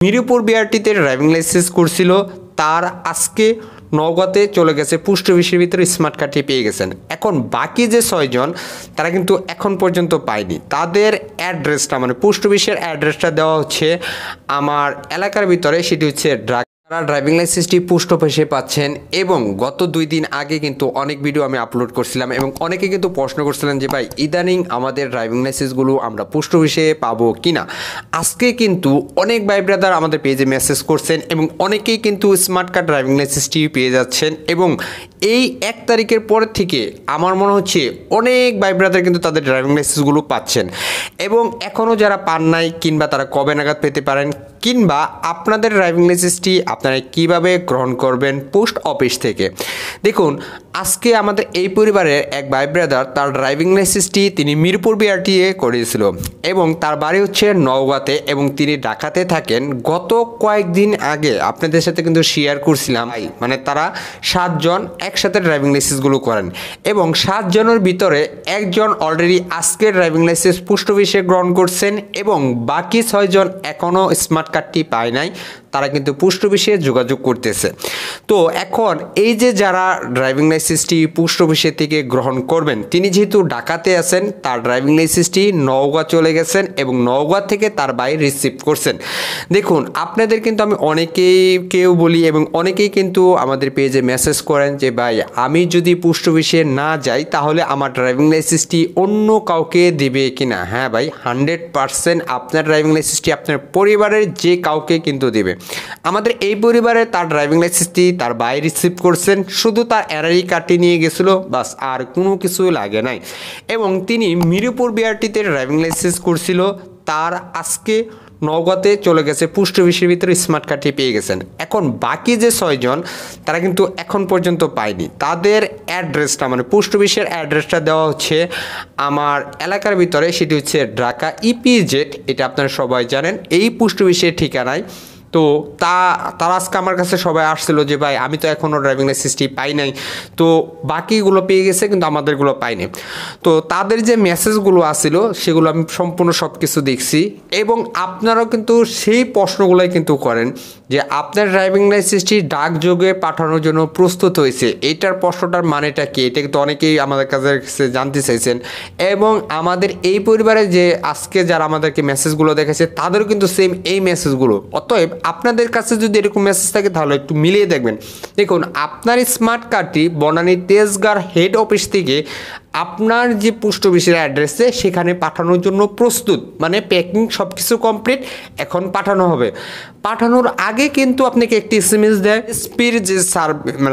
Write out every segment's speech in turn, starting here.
Mirpur বিআরটিতে driving licence করছিল, তার আজকে নওগাঁতে চলে গেছে, পোস্ট অফিসের ভিতরে স্মার্ট কার্ডটি পেয়ে গেছেন। এখন বাকি যে 6 জন তারা কিন্তু এখন পর্যন্ত পায়নি। তাদের অ্যাড্রেসটা মানে পোস্ট অফিসের অ্যাড্রেসটা দেওয়া হচ্ছে আমার এলাকার ভিতরে, সেটি হচ্ছে তারা ড্রাইভিং লাইসেন্সটি পোস্ট অফিসে পাচ্ছেন। এবং গত 2 দিন আগে কিন্তু অনেক ভিডিও আমি আপলোড করছিলাম এবং অনেকে কিন্তু প্রশ্ন করছিলেন যে ভাই ইদানিং আমাদের ড্রাইভিং লাইসেন্সগুলো আমরা পোস্ট অফিসে পাবো কিনা। আজকে কিন্তু অনেক ভাই ব্রাদার আমাদের পেজে মেসেজ করছেন এবং অনেকেই কিন্তু স্মার্ট কার্ড ড্রাইভিং লাইসেন্সটি পেয়ে যাচ্ছেন। এবং এই 1 তারিখের পর থেকে আমার মনে হচ্ছে অনেক ভাই ব্রাদার কিন্তু তাদের ড্রাইভিং লাইসেন্সগুলো পাচ্ছেন। এবং এখনও যারা পান নাই কিংবা তারা কবে নাগাদ পেতে পারেন, কিংবা আপনাদের ড্রাইভিং লাইসেন্সটি আপনারা কিভাবে গ্রহণ করবেন পোস্ট অফিস থেকে। দেখুন, আজকে আমাদের এই পরিবারের এক ভাই ব্রাদার তার ড্রাইভিং লাইসেন্সটি তিনি মিরপুর বিআরটিএ করেছিল এবং তার বাড়ি হচ্ছে নওগাঁতে এবং তিনি ঢাকাতে থাকেন। গত কয়েকদিন আগে আপনাদের সাথে কিন্তু শেয়ার করছিলাম, মানে তারা 7 জন একসাথে ড্রাইভিং লাইসেন্সগুলো করেন এবং 7 জনের ভিতরে একজন অলরেডি আজকে ড্রাইভিং লাইসেন্স পোস্ট অফিসে গ্রহণ করছেন এবং বাকি 6 জন এখনও স্মার্ট কার্ডটি পায় নাই, তারা কিন্তু পোস্ট অফিসে যোগাযোগ করতেছে। তো এখন এই যে যারা ড্রাইভিং লাইসেন্সটি পোস্ট অফিসে থেকে গ্রহণ করবেন, তিনি যেহেতু ঢাকাতে আছেন, তার ড্রাইভিং লাইসেন্সটি নওগাঁ চলে গেছেন এবং নওগাঁ থেকে তার ভাই রিসিভ করছেন। দেখুন, আপনাদের কিন্তু আমি কেউ বলি এবং অনেকেই কিন্তু আমাদের পেজে মেসেজ করেন যে ভাই আমি যদি পোস্ট অফিসে না যাই তাহলে আমার ড্রাইভিং লাইসেন্সটি অন্য কাউকে দেবে কিনা। হ্যাঁ ভাই, 100% আপনার ড্রাইভিং লাইসেন্সটি আপনার পরিবারের যে কাউকে কিন্তু দেবে। আমাদের এই পরিবারে তার ড্রাইভিং লাইসেন্সটি তার ভাই রিসিভ করছেন, শুধু তার এনআরই কার্ডটি নিয়ে গেছিল, বাস আর কোনো কিছু লাগে নাই। এবং তিনি মিরপুর বিআরটিতে ড্রাইভিং লাইসেন্স করছিল, তার আজকে নওগাঁতে চলে গেছে, পোস্ট অফিসের ভিতরে স্মার্ট কার্ডটি পেয়ে গেছেন। এখন বাকি যে 6 জন তারা কিন্তু এখন পর্যন্ত পায়নি। তাদের অ্যাড্রেসটা মানে পোস্ট অফিসের অ্যাড্রেসটা দেওয়া হচ্ছে আমার এলাকার ভিতরে, সেটি হচ্ছে ঢাকা ইপিজেড, এটা আপনারা সবাই জানেন, এই পোস্ট অফিসের ঠিকানায়। তো তারা আজকে আমার কাছে সবাই আসছিল যে ভাই আমি তো এখনও ড্রাইভিং লাইসেন্সটি পাই নাই, তো বাকিগুলো পেয়ে গেছে কিন্তু আমাদেরগুলো পাইনি। তো তাদের যে মেসেজগুলো আসছিল সেগুলো আমি সম্পূর্ণ সব কিছু দেখছি এবং আপনারাও কিন্তু সেই প্রশ্নগুলোই কিন্তু করেন যে আপনার ড্রাইভিং লাইসেন্সটি ডাকযোগে পাঠানোর জন্য প্রস্তুত হয়েছে, এইটার প্রশ্নটার মানেটা কি, এটা কিন্তু অনেকেই আমাদের কাছে জানতে চাইছেন। এবং আমাদের এই পরিবারে যে আজকে যারা আমাদেরকে মেসেজগুলো দেখেছে তাদেরও কিন্তু সেম এই মেসেজগুলো। অতএব আপনাদের কাছে যদি এরকম মেসেজ থাকে তাহলে একটু মিলিয়ে দেখবেন। দেখুন, আপনার স্মার্ট কার্ডটি বনানী তেজগাঁর হেড অফিস থেকে আপনার যে পোস্ট অফিসের অ্যাড্রেসে সেখানে পাঠানোর জন্য প্রস্তুত, মানে প্যাকিং সব কিছু কমপ্লিট, এখন পাঠানো হবে। পাঠানোর আগে কিন্তু আপনাকে একটি SMS দেয় এসপির যে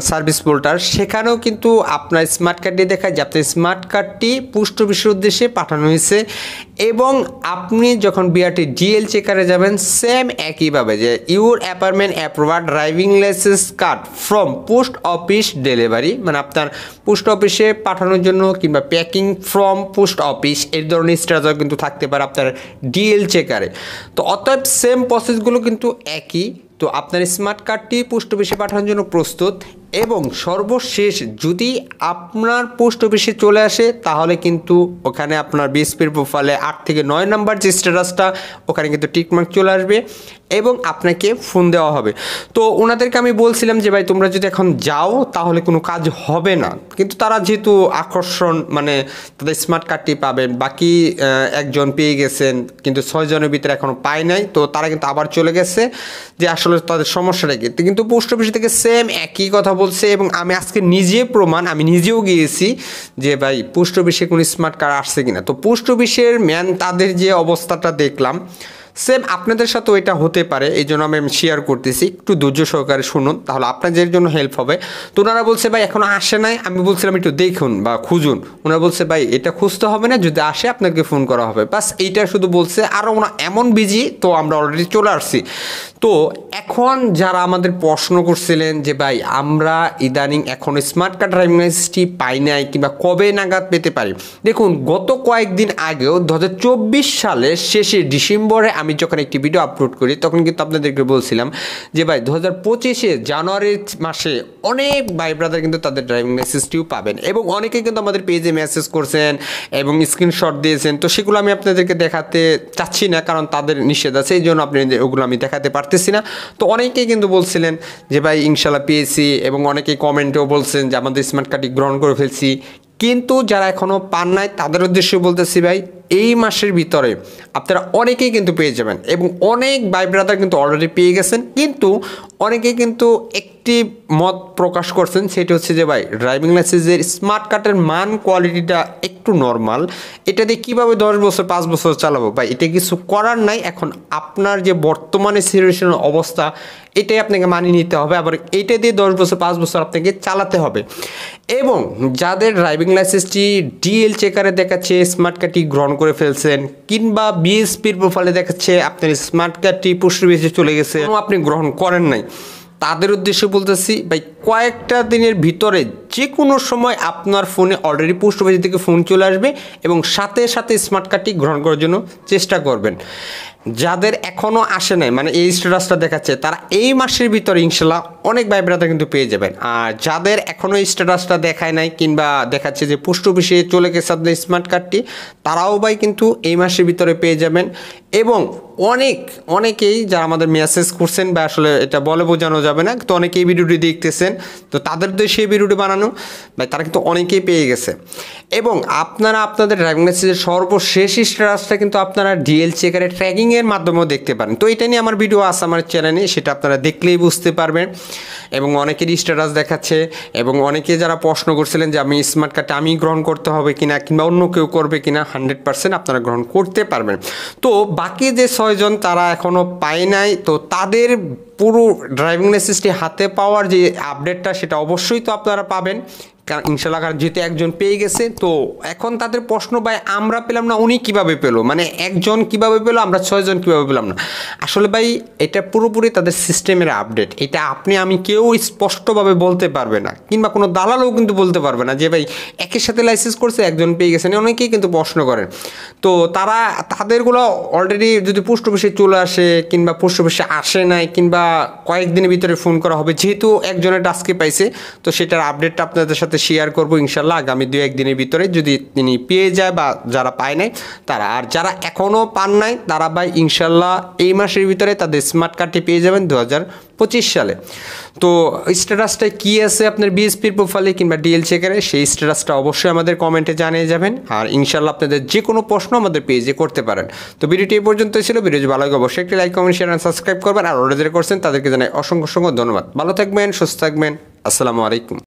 সার্ভিস পোর্টাল, সেখানেও কিন্তু আপনার স্মার্ট কার্ডটি দেখায় যে আপনার স্মার্ট কার্ডটি পোস্ট অফিসের উদ্দেশ্যে পাঠানো হয়েছে। এবং আপনি যখন বিআরটি ডিএল চেকারে যাবেন সেম একইভাবে যে your appointment approver driving licence card from post office delivery, মানে আপনার পোস্ট অফিসে পাঠানোর জন্য কিংবা প্যাকিং ফ্রম পোস্ট অফিস এই ধরনের স্ট্রাকচার কিন্তু থাকতে পারে আপনার ডিএল চেকারে। তো অতএব সেম প্রসেসগুলো কিন্তু একই। তো আপনার স্মার্ট কার্ডটি পোস্ট অফিসে পাঠানোর জন্য প্রস্তুত। এবং সর্বশেষ যদি আপনার পোস্ট অফিসে চলে আসে তাহলে কিন্তু ওখানে আপনার বিএসপির প্রোফাইলে 8 থেকে 9 নাম্বার যে স্ট্যাটাসটা ওখানে কিন্তু টিকমার্ক চলে আসবে এবং আপনাকে ফোন দেওয়া হবে। তো ওনাদেরকে আমি বলছিলাম যে ভাই তোমরা যদি এখন যাও তাহলে কোনো কাজ হবে না, কিন্তু তারা যেহেতু আকর্ষণ মানে তাদের স্মার্ট কার্ডটি পাবেন, বাকি একজন পেয়ে গেছেন কিন্তু 6 জনের ভিতরে এখনও পায় নাই, তো তারা কিন্তু আবার চলে গেছে যে আসলে তাদের সমস্যাটা কি। কিন্তু পোস্ট অফিস থেকে সেম একই কথা বলছে এবং আমি আজকে আমি নিজেও গিয়েছি যে ভাই পোস্ট অফিসে কোনো স্মার্ট কার্ড আসছে কিনা। তো পোস্ট অফিসের তাদের যে অবস্থাটা দেখলাম সেম আপনাদের সাথেও এটা হতে পারে, এই জন্য আমি শেয়ার করতেছি, একটু ধৈর্য সহকারে শুনুন তাহলে আপনাদের জন্য হেল্প হবে। তো ওনারা বলছে ভাই এখনও আসে নাই, আমি বলছিলাম একটু দেখুন বা খুঁজুন, ওনারা বলছে ভাই এটা খুঁজতে হবে না, যদি আসে আপনাকে ফোন করা হবে, বাস এইটা শুধু বলছে। আর ওনা এমন বিজি, তো আমরা অলরেডি চলে আসছি। তো এখন যারা আমাদের প্রশ্ন করছিলেন যে ভাই আমরা ইদানিং এখন স্মার্ট কার্ড ড্রাইভিং লাইসেন্সটি পাই নাই কিংবা কবে নাগাদ পেতে পারি, দেখুন গত কয়েকদিন আগেও 2024 সালের শেষে ডিসেম্বরে আমি যখন একটি ভিডিও আপলোড করি তখন কিন্তু আপনাদেরকে বলছিলাম যে ভাই 2025 জানুয়ারি মাসে অনেক ভাই ব্রাদার কিন্তু তাদের ড্রাইভিং লাইসেন্সটিও পাবেন, এবং অনেকে কিন্তু আমাদের পেজে মেসেজ করছেন এবং স্ক্রিনশট দিয়েছেন। তো সেগুলো আমি আপনাদেরকে দেখাতে চাচ্ছি না, কারণ তাদের নিষেধ আছে, এই জন্য আপনি ওগুলো আমি দেখাতে পারতেছি না। তো অনেকেই কিন্তু বলছিলেন যে ভাই ইনশাল্লাহ পেয়েছি, এবং অনেকেই কমেন্টেও বলছেন যে আমাদের স্মার্ট কার্ডটি গ্রহণ করে ফেলছি। কিন্তু যারা এখনও পান নাই তাদের উদ্দেশ্যে বলতেছি ভাই, এই মাসের ভিতরে আপনারা অনেকেই কিন্তু পেয়ে যাবেন, এবং অনেক ভাই ব্রাদার কিন্তু অলরেডি পেয়ে গেছেন। কিন্তু অনেকেই কিন্তু একটি মত প্রকাশ করছেন, সেটি হচ্ছে যে ভাই ড্রাইভিং লাইসেন্সের স্মার্ট কার্ডের মান কোয়ালিটিটা একটু নর্মাল, এটা দিয়ে কীভাবে 10 বছর 5 বছর চালাবো ভাই, এটা কিছু করার নাই। এখন আপনার যে বর্তমানে সিচুয়েশনের অবস্থা এটাই আপনাকে মানিয়ে নিতে হবে, আবার এইটা দিয়ে 10 বছর 5 বছর আপনাকে চালাতে হবে। এবং যাদের ড্রাইভিং লাইসেন্সটি ডিএল চেকারে দেখাচ্ছে স্মার্ট কার্ডটি গ্রহণ করে ফেলছেন, কিংবা বিএসপির প্রোফাইলে দেখাচ্ছে আপনার স্মার্ট কার্ডটি পুষ্ট বেশি চলে গেছে এবং আপনি গ্রহণ করেন নাই, তাদের উদ্দেশ্যে বলতেছি ভাই কয়েকটা দিনের ভিতরে যে কোনো সময় আপনার ফোনে অলরেডি পোস্ট অফিস থেকে ফোন চলে আসবে, এবং সাথে সাথে স্মার্ট কার্ডটি গ্রহণ করার জন্য চেষ্টা করবেন। যাদের এখনও আসে নাই, মানে এই স্ট্যাটাসটা দেখাচ্ছে, তারা এই মাসের ভিতরে ইনশাল্লাহ অনেক ভাই ব্রাদার কিন্তু পেয়ে যাবেন। আর যাদের এখনও এই স্ট্যাটাসটা দেখায় নাই, কিংবা দেখাচ্ছে যে পোস্ট অফিসে চলে গেছে আপনার স্মার্ট কার্ডটি, তারাও ভাই কিন্তু এই মাসের ভিতরে পেয়ে যাবেন। এবং অনেকেই যারা আমাদের মেসেজ করছেন, বা আসলে এটা বলে বোঝানো যাবে না, তো অনেকেই ভিডিওটি দেখতেছেন, তো তাদের তো সেই ভিডিওটি বানানো ভাই, তারা কিন্তু অনেকেই পেয়ে গেছে। এবং আপনারা আপনাদের ড্রাইভিং লাইসেন্সের সর্বশেষ স্ট্যাটাসটা কিন্তু আপনারা ডিএল চেকারের ট্র্যাকিংয়ের মাধ্যমেও দেখতে পারেন। তো এটা নিয়ে আমার ভিডিও আছে আমার চ্যানেলে, সেটা আপনারা দেখলেই বুঝতে পারবেন। এবং অনেকেরই স্ট্যাটাস দেখাচ্ছে, এবং অনেকে যারা প্রশ্ন করছিলেন যে আমি স্মার্ট কার্ডটা আমি গ্রহণ করতে হবে কিনা, কিংবা অন্য কেউ করবে কিনা, 100% আপনারা গ্রহণ করতে পারবেন। তো বাকি যে 6 জন তারা এখনও পায় নাই, তো তাদের পুরো ড্রাইভিং লাইসেন্সটি হাতে পাওয়ার যে আপডেটটা সেটা অবশ্যই তো আপনারা পাবেন, কারণ ইনশাল্লাহ যেহেতু একজন পেয়ে গেছে। তো এখন তাদের প্রশ্ন ভাই আমরা পেলাম না, উনি কিভাবে পেলো, মানে একজন কিভাবে পেলো, আমরা 6 জন কীভাবে পেলাম না। আসলে ভাই এটা পুরোপুরি তাদের সিস্টেমের আপডেট, এটা আপনি আমি কেউ স্পষ্টভাবে বলতে পারবে না, কিংবা কোনো দালালও কিন্তু বলতে পারবে না যে ভাই একের সাথে লাইসেন্স করছে একজন পেয়ে গেছেন। অনেকেই কিন্তু প্রশ্ন করেন, তো তাদেরগুলো অলরেডি যদি পোস্ট অফিসে চলে আসে, কিংবা পোস্ট অফিসে আসে নাই, কিংবা কয়েকদিনের ভিতরে ফোন করা হবে, যেহেতু একজনের টাস্কে পাইছে, তো সেটার আপডেটটা আপনাদের সাথে শেয়ার করবো ইনশাল্লাহ আগামী 2-1 দিনের ভিতরে, যদি তিনি পেয়ে যায়, বা যারা পায় নাই তারা। আর যারা এখনও পান নাই তারা ভাই ইনশাল্লাহ এই মাসের ভিতরে তাদের স্মার্ট কার্ডটি পেয়ে যাবেন 2025 সালে। তো স্ট্যাটাসটা কী আছে আপনার বিএসপির প্রোফাইলে কিংবা ডিএল চেকারে, সেই স্ট্যাটাসটা অবশ্যই আমাদের কমেন্টে জানিয়ে যাবেন। আর ইনশাল্লাহ আপনাদের যে কোনো প্রশ্ন আমাদের পেজে করতে পারেন। তো ভিডিওটি এই পর্যন্তই ছিল। ভিডিও ভালো লাগে অবশ্যই একটি লাইক, কমেন্ট, শেয়ার আর সাবস্ক্রাইব করবেন। আর অলরেডি করছেন তাদেরকে জানাই অসংখ্য ধন্যবাদ। ভালো থাকবেন, সুস্থ থাকবেন। আসসালামু আলাইকুম।